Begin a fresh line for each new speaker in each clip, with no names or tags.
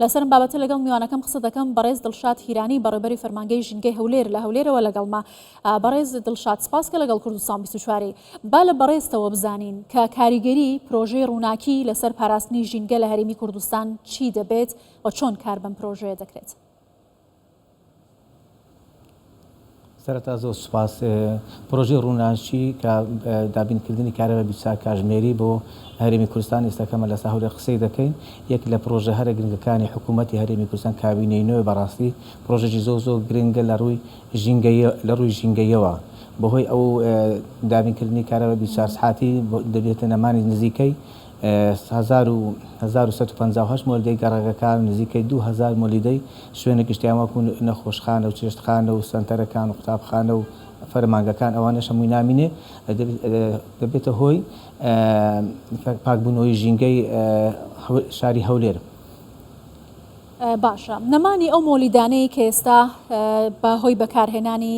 لەسەرم بابەتە لەگەڵ میوانەکەم قسە دەکەم بەڕێز دڵشاد هیرانی بەڕێبەری فەرمانگەی ژینگەی هەولێر لە هەولێرەوە لەگەڵما. بەڕێز دڵشاد سپاس کە لەگەڵ کوردستان 24 با لە بەڕێزتەوە بزانین کە کاریگەری پرۆژەی ڕووناکی لەسەر پاراستنی ژینگە لە هەرێمی کوردستان چی دەبێت و چۆن کار بەم پرۆژەیە دەکرێت؟
سەرەتا زۆر سوپاس. پرۆژەی ڕووناچی کە دابینکردنی کارەوە بیسا کاژمێری بۆ هەرێمی کوردستان ئێستاکەمە لە ساحەولێر قسەی دەکەین. یەک لە پرۆژە هەرە گرنگەکانی حکوومەتی هەرێمی کوردستان کابینەی بەڕاستی پرۆژێکی زۆر گرنگە لە ڕووی ژینگەیەوە بەهۆی ئەو دابینکردنی کارەوە 24 ساعتی دەبێتە نەمانی نزیکەی 1950 مۆلیدەی گەڕەکەکان نزیکەی 2000 مۆلیدەی شوێنە گشتیان وەکو نەخۆشخانە و چێشتخانە و سەنتەرەکان و قوتابخانە و فەرمانگەکان ئەوانەش هەمووی نامینێ دەبێتە هۆی پاکبوونەوەی ژینگەی شاری هەولێر.
باشە، نەمانی ئەو مۆلیدانەی کە ئێستا بەهۆی بەکارهێنانی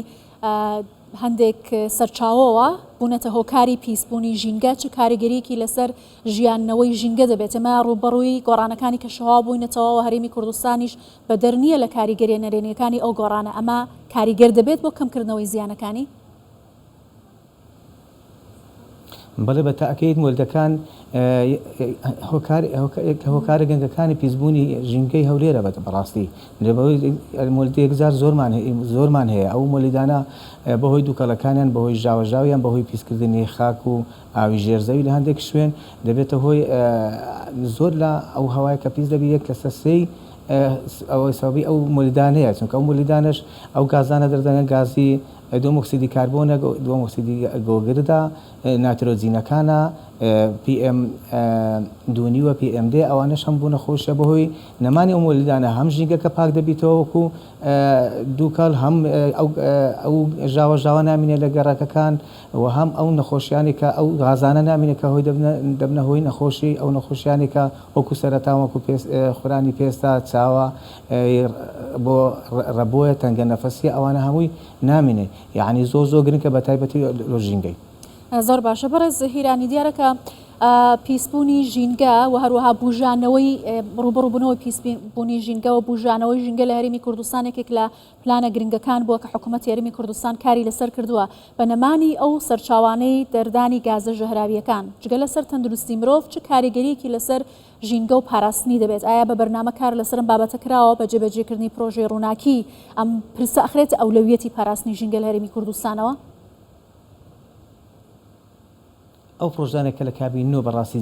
هەندێک سەرچاوەوە بوونەتە هۆکاری پیسبوونی ژینگە چ کاریگەریەکی لەسەر ژیاننەوەی ژینگە دەبێت؟ ئەمە ڕوبەڕووی گۆڕانەکانی کەشەوا بووینەتەوە هەرێمی کوردستانیش بە دەرنیە لە کاریگەریە نەرێنیەکانی ئەو گۆڕانە ئەمە کاریگەر دەبێت بۆ کەمکردنەوەی زیانەکانی؟
بەڵێ بە تاکید مۆلدەکان هۆکارە گەنگەکانی پیسبوونی ژینگەی هەولێرە بەڕاستی مۆلدێکزار زۆرمان هەیە. ئەو مۆلیدانە بەهۆی دووکەڵەکانیان بەهۆی ژاوەژاویان بەهۆی پیسکردنی خاک و ئاوی ژێرزەوی لە هەندێک شوێن دەبێتە هۆی زۆر لە ئەو هەوای کە پیس دەبی یەک لە سەسەی ئەوەی سەبەبی ئەو مۆلیدانەیە، چونکە ئەو مۆلیدانش ئەو گازانە دەردەنە گازی دۆمۆکسیدی کاربۆنە دۆمۆکسیدی گۆگردا ناترۆجینەکانە PM2 و PMD ئەوانەش هەم بوو نەخۆشیە بەهۆی نەمانی ئەو مۆلیدانە هەم ژینگەکە پاک دەبیتەوە وەکو دووکەڵ هەم ئەو ژاوە نامینێ لە گەڕەکەکان و هەم ئەو نەخۆشیانی کە ئەو غازانە نامینێت کە هۆی دەبنە هۆی نەخۆشی ئەو نەخۆشیانی کە وەکو سەرەتا وەکو خورانی پێستا چاوە بۆ ڕەبۆیە تەنگە نەفەسی ئەوانە هەمووی نامینێ. یعنی زۆر گرنگە بە تایبەتی لۆ ژینگەی.
زۆر باشە بەڕێز هیرانی دیارەکە پیسبوونی ژینگە و هەروەها بوژانەوەی ڕوبەڕووبوونەوەی پیسبوونی ژینگە و بوژانەوەی ژینگە لە هەرێمی کوردستانێکێک لە پلانە گرنگەکان بووە کە حکوومەتی هەرێمی کوردستان کاری لەسەر کردووە بە نەمانی ئەو سەرچاوانەی دەردانی گازە ژەهراویەکان. جگە لەسەر تەندروستی مرۆڤ چ کاریگەریەکی لەسەر ژینگە و پاراستنی دەبێت؟ ئایا بە بەرنامە کار لەسەرم بابەتە کراوە بە جێبەجێکردنی پرۆژەی ڕووناکی ئەم پرسە ئەخرێت ئەولەویەتی پاراستنی ژینگە لە هەرێمی کوردستانەوە؟
ئەو پرۆژانێکە لە کابینەوە بەڕاستی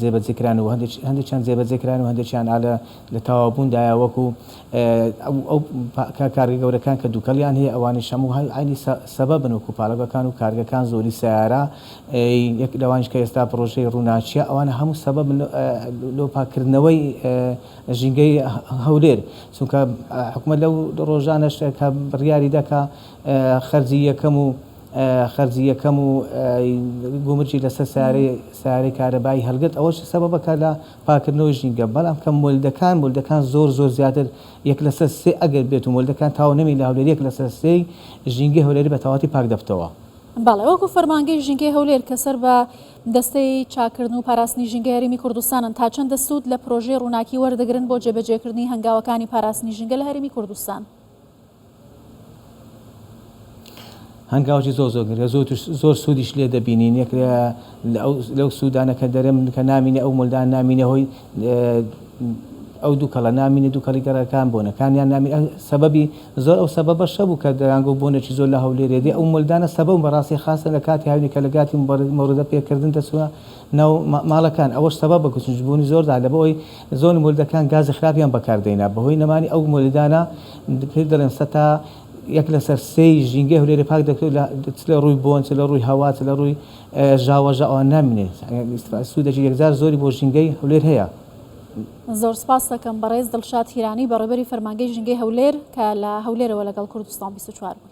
جێبەجێکران و هەندێکیان جێبەجێکران و هەندێکیان لە تەواوبووندایە وەکو ئەو کارگە گەورەکان کە دووکەڵیان هەیە ئەوانش هەموو عینی سەبەبن وەکو پاڵەگەکان و کارگەکان زۆری سیارە یەک لەوانش کە ئێستا پرۆژەی ڕووناچیە ئەوانە هەموو سەبەبن لۆ پاکردنەوەی ژینگەی هەولێر، چونکە حکوومەت لەو ڕۆژانەش کە بڕیاری دەکا خەرجی یەکەم و گومرجی لەسەر سیارەی کارەبایی هەڵگرت ئەوەش سەبەبەکە لە پاکردنەوەی ژینگە. بەڵام کە مۆلدەکان زۆر زیاتر یەک لەسەر سێ ئەگەر بێت و مۆلدەکان تاو نەمی لە هەولێر یەک لەسەر سێی ژینگەی هەولێری بە تەواوەتی پاک دەبتەوە.
بەڵێ وەکو فەرمانگەی ژینگەی هەولێر کە سەر بە دەستەی چاکردن و پاراستنی ژینگەی هەرێمی کوردستانن تا چەندە سوود لە پرۆژەی ڕووناکی وەردەگرن بۆ جێبەجێکردنی هەنگاوەکانی پاراستنی ژینگە لە هەرێمی کوردستان؟
هەنگاوی زۆر سوودیش لێ دەبینین. یەک لەو سوودانە کە دەرێم کە نامینێ ئەو مۆلدان نامینە هۆی ئەو دووکەڵە نامینێ دووکەڵی گەڕەکان بۆنەکانیان نامینێ سەبەبی زۆر ئەو سەبەبە شەبوو کە دەرانگە بۆنێکی زۆر لە هەولێرێدی ئەو مۆلدانە سەبەب بەڕاستی خاستە لە کاتی هاوینی کە لە کاتی مۆردە پێکردن دەچووە ناو ماڵەکان ئەوەش سەبەبە کوچبوونی زۆردا لە بۆی زۆر مۆلدەکان گازی خراپیان بەکاردێنا بەهۆی نەمانی ئەو مۆلدانە پێ دەڵێن سەتا یەک لەسەر سێی ژینگەی هەولێری پاک دەکرێت لە ڕووی بۆن لە ڕووی هەوات لە ڕووی ژاوەژە ئەوان نامینێت سوودێکی یەکجار زۆری بۆ ژینگەی هەولێر هەیە.
زۆر سپاس دەکەم بەڕێز دڵشاد هیرانی بەڕێبەری فەرمانگەی ژینگەی هەولێر کە لە هەولێرەوە لەگەڵ کوردستان 24 بوو.